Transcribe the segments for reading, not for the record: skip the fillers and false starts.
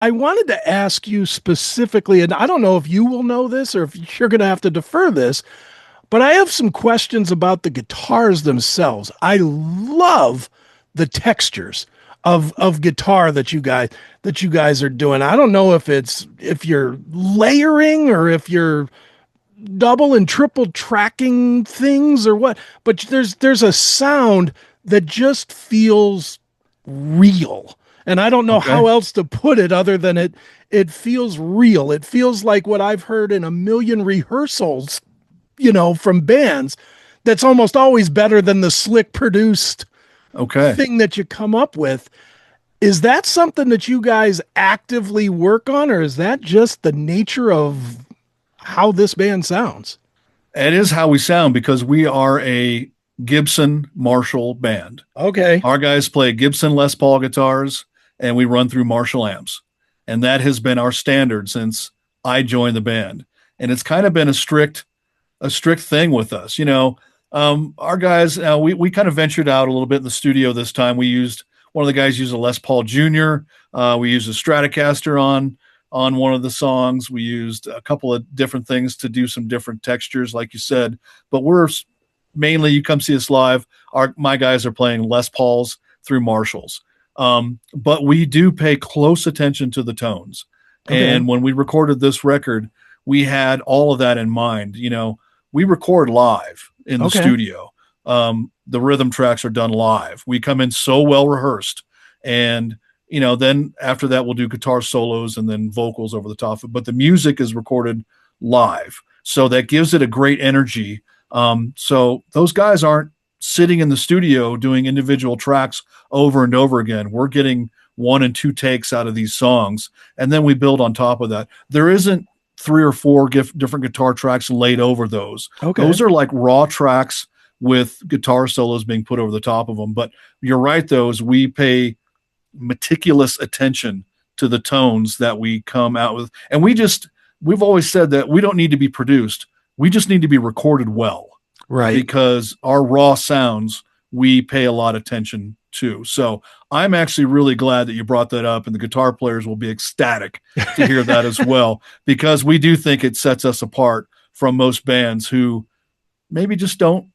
I wanted to ask you specifically, and I don't know if you will know this or if you're going to have to defer this, but I have some questions about the guitars themselves. I love the textures of guitar that you guys are doing. I don't know if you're layering or if you're double and triple tracking things or what, but there's a sound that just feels real. And I don't know Okay. how else to put it other than it feels real. It feels like what I've heard in a million rehearsals, from bands. That's almost always better than the slick produced Okay. thing that you come up with. Is that something that you guys actively work on, or is that just the nature of how this band sounds? It is how we sound because we are a Gibson Marshall band. Okay. Our guys play Gibson Les Paul guitars and we run through Marshall amps. And that has been our standard since I joined the band. And it's kind of been a strict thing with us. Our guys, we kind of ventured out a little bit in the studio this time. One of the guys used a Les Paul Jr. We used a Stratocaster on one of the songs. We used a couple of different things to do some different textures, like you said. But we're mainly, you come see us live. My guys are playing Les Pauls through Marshalls. But we do pay close attention to the tones. Okay. And when we recorded this record, we had all of that in mind. We record live in the Okay. studio. The rhythm tracks are done live. We come in so well rehearsed. And, then after that, we'll do guitar solos and then vocals over the top of it. But the music is recorded live. So that gives it a great energy. So those guys aren't sitting in the studio doing individual tracks over and over again. We're getting one and two takes out of these songs, and then we build on top of that. There isn't three or four different guitar tracks laid over those. Okay. Those are like raw tracks with guitar solos being put over the top of them. But you're right, those we pay meticulous attention to the tones that we come out with. And we've always said that we don't need to be produced. We just need to be recorded well Right. because our raw sounds we pay a lot of attention to. So I'm actually really glad that you brought that up, and the guitar players will be ecstatic to hear that as well, because we do think it sets us apart from most bands who maybe just don't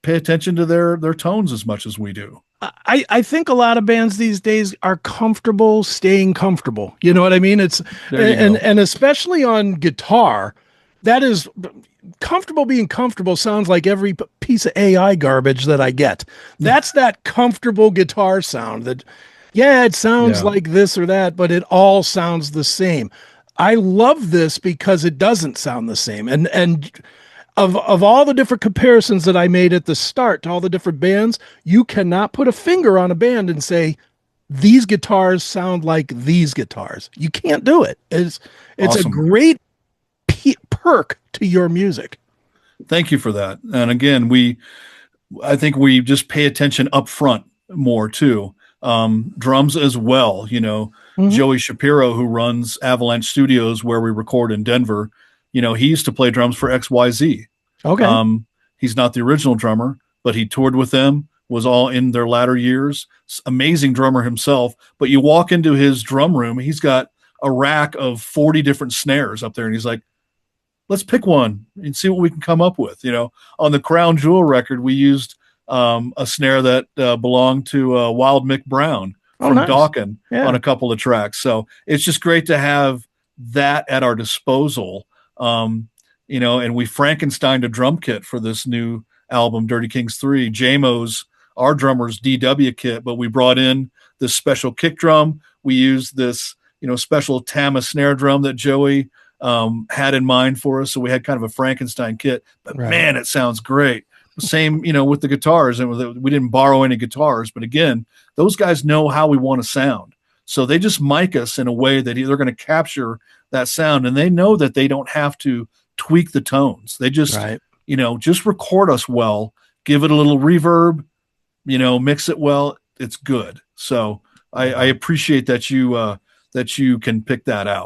pay attention to their tones as much as we do. I think a lot of bands these days are comfortable staying comfortable. You know what I mean? It's There you and go. and especially on guitar, that is comfortable being comfortable sounds like every piece of AI garbage that I get. That's that comfortable guitar sound that yeah, it sounds Yeah. like this or that, but it all sounds the same. I love this because it doesn't sound the same. And of all the different comparisons that I made at the start to all the different bands, you cannot put a finger on a band and say these guitars sound like these guitars. You can't do it. It's a Awesome. great perk to your music. Thank you for that. And again, I think we just pay attention up front more too. Drums as well. Mhm. Joey Shapiro, who runs Avalanche Studios, where we record in Denver, he used to play drums for XYZ. Okay. Um, he's not the original drummer, but he toured with them, was all in their latter years. Amazing drummer himself. But you walk into his drum room, he's got a rack of 40 different snares up there, and he's like, let's pick one and see what we can come up with. On the Crown Jewel record, we used a snare that belonged to Wild Mick Brown Oh, from nice. Dawkin on Yeah. a couple of tracks. So it's just great to have that at our disposal. And we Frankensteined a drum kit for this new album, Dirty Kings 3. JMO's, our drummer's DW kit, but we brought in this special kick drum. We used this, special Tama snare drum that Joey had in mind for us. So we had kind of a Frankenstein kit, but Right. man, it sounds great. Same, with the guitars, and we didn't borrow any guitars, but again, those guys know how we want to sound. So they just mic us in a way that they're going to capture that sound, and they know that they don't have to tweak the tones. They just, Right. just record us well, give it a little reverb, mix it well. It's good. So I Right on. appreciate that you can pick that out.